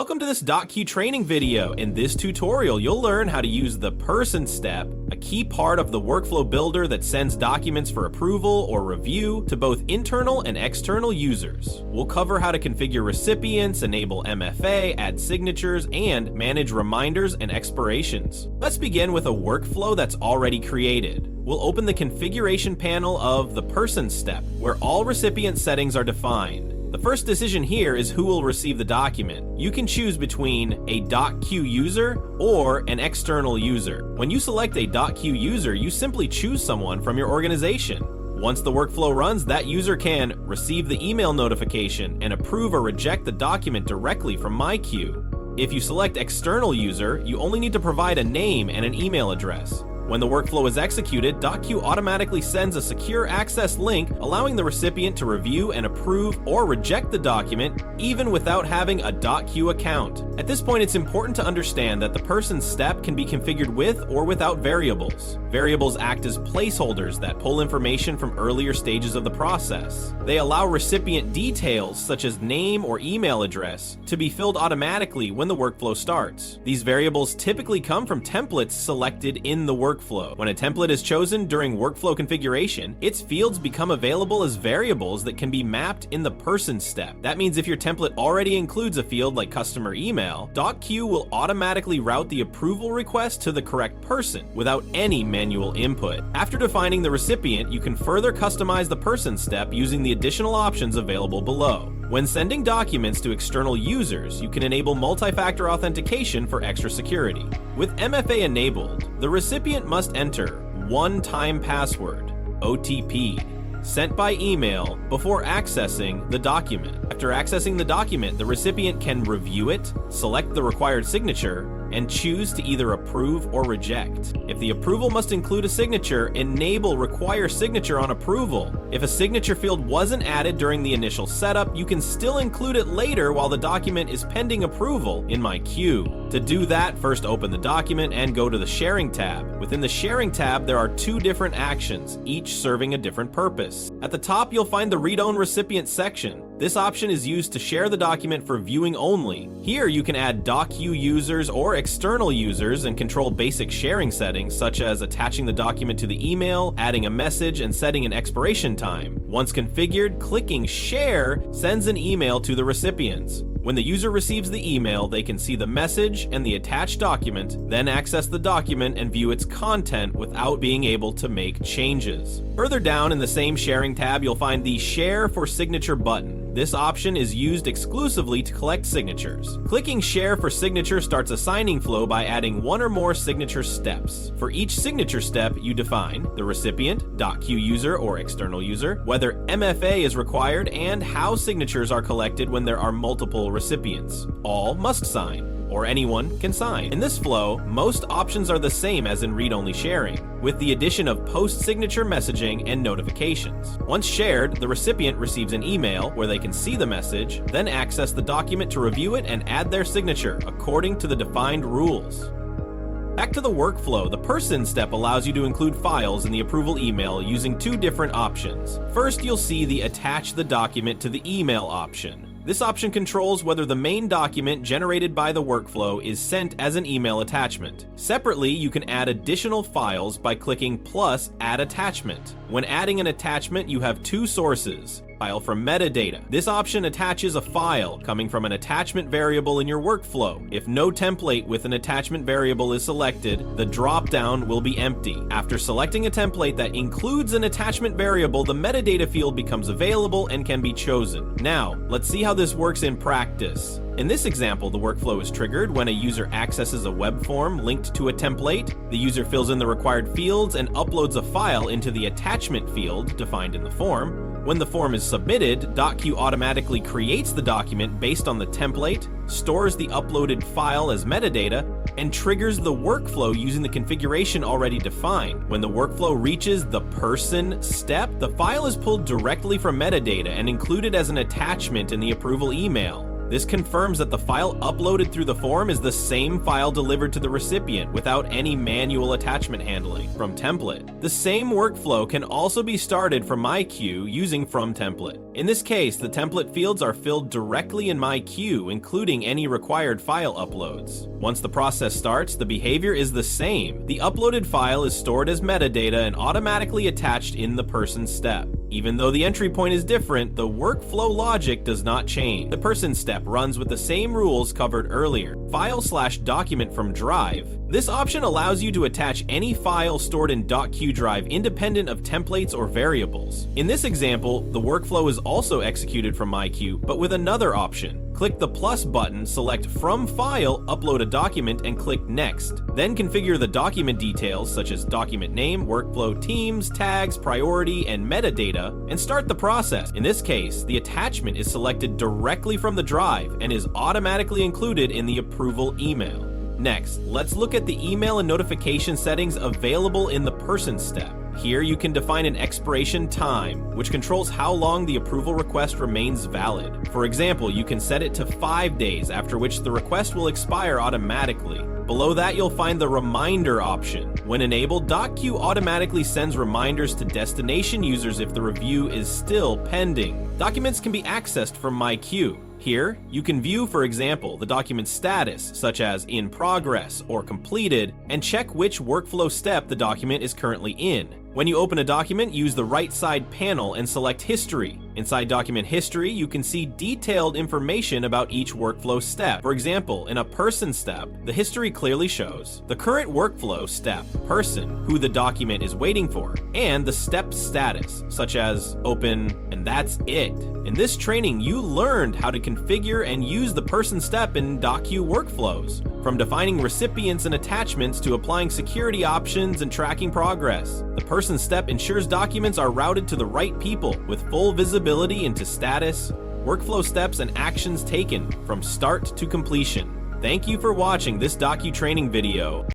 Welcome to this DocQ training video. In this tutorial, you'll learn how to use the person step, a key part of the workflow builder that sends documents for approval or review to both internal and external users. We'll cover how to configure recipients, enable MFA, add signatures, and manage reminders and expirations. Let's begin with a workflow that's already created. We'll open the configuration panel of the person step, where all recipient settings are defined. The first decision here is who will receive the document. You can choose between a DocQ user or an external user. When you select a DocQ user, you simply choose someone from your organization. Once the workflow runs, that user can receive the email notification and approve or reject the document directly from my queue. If you select external user, you only need to provide a name and an email address. When the workflow is executed, DocQ automatically sends a secure access link, allowing the recipient to review and approve or reject the document, even without having a DocQ account. At this point, it's important to understand that the person step can be configured with or without variables. Variables act as placeholders that pull information from earlier stages of the process. They allow recipient details, such as name or email address, to be filled automatically when the workflow starts. These variables typically come from templates selected in the workflow. When a template is chosen during workflow configuration, its fields become available as variables that can be mapped in the person step. That means if your template already includes a field like customer email, DocQ will automatically route the approval request to the correct person without any manual input. After defining the recipient, you can further customize the person step using the additional options available below. When sending documents to external users, you can enable multi-factor authentication for extra security. With MFA enabled, the recipient must enter one-time password, OTP, sent by email before accessing the document. After accessing the document, the recipient can review it, select the required signature, and choose to either approve or reject. If the approval must include a signature, enable require signature on approval. If a signature field wasn't added during the initial setup, you can still include it later while the document is pending approval in my queue. To do that, first open the document and go to the Sharing tab. Within the Sharing tab, there are two different actions, each serving a different purpose. At the top, you'll find the Read Own Recipient section. This option is used to share the document for viewing only. Here you can add DocQ users or external users and control basic sharing settings such as attaching the document to the email, adding a message, and setting an expiration time. Once configured, clicking Share sends an email to the recipients. When the user receives the email, they can see the message and the attached document, then access the document and view its content without being able to make changes. Further down in the same Sharing tab, you'll find the Share for Signature button. This option is used exclusively to collect signatures. Clicking Share for Signature starts a signing flow by adding one or more signature steps. For each signature step, you define the recipient, DocQ user or external user, whether MFA is required, and how signatures are collected when there are multiple recipients. All must sign, or anyone can sign. In this flow, most options are the same as in read-only sharing, with the addition of post-signature messaging and notifications. Once shared, the recipient receives an email where they can see the message, then access the document to review it and add their signature according to the defined rules. Back to the workflow, the person step allows you to include files in the approval email using two different options. First, you'll see the Attach the document to the email option. This option controls whether the main document generated by the workflow is sent as an email attachment. Separately, you can add additional files by clicking plus Add Attachment. When adding an attachment, you have two sources. File from metadata. This option attaches a file coming from an attachment variable in your workflow. If no template with an attachment variable is selected, the drop-down will be empty. After selecting a template that includes an attachment variable, the metadata field becomes available and can be chosen. Now, let's see how this works in practice. In this example, the workflow is triggered when a user accesses a web form linked to a template. The user fills in the required fields and uploads a file into the attachment field defined in the form. When the form is submitted, DocQ automatically creates the document based on the template, stores the uploaded file as metadata, and triggers the workflow using the configuration already defined. When the workflow reaches the person step, the file is pulled directly from metadata and included as an attachment in the approval email. This confirms that the file uploaded through the form is the same file delivered to the recipient without any manual attachment handling from template. The same workflow can also be started from MyQ using from template. In this case, the template fields are filled directly in MyQ, including any required file uploads. Once the process starts, the behavior is the same. The uploaded file is stored as metadata and automatically attached in the person step. Even though the entry point is different, the workflow logic does not change. The person step runs with the same rules covered earlier. File/document from Drive. This option allows you to attach any file stored in DocQ Drive independent of templates or variables. In this example, the workflow is also executed from MyQ, but with another option. Click the plus button, select From File, upload a document, and click Next. Then configure the document details such as document name, workflow teams, tags, priority, and metadata, and start the process. In this case, the attachment is selected directly from the drive and is automatically included in the approval email. Next, let's look at the email and notification settings available in the person step. Here you can define an expiration time, which controls how long the approval request remains valid. For example, you can set it to 5 days, after which the request will expire automatically. Below that, you'll find the reminder option. When enabled, DocQ automatically sends reminders to destination users if the review is still pending. Documents can be accessed from MyQ. Here, you can view, for example, the document status, such as in progress or completed, and check which workflow step the document is currently in. When you open a document, use the right side panel and select History. Inside Document History, you can see detailed information about each workflow step. For example, in a person step, the history clearly shows the current workflow step, person, who the document is waiting for, and the step status, such as open, and that's it. In this training, you learned how to configure and use the person step in DocQ workflows, from defining recipients and attachments to applying security options and tracking progress. The person step ensures documents are routed to the right people with full visibility into status, workflow steps, and actions taken from start to completion. Thank you for watching this DocQ training video.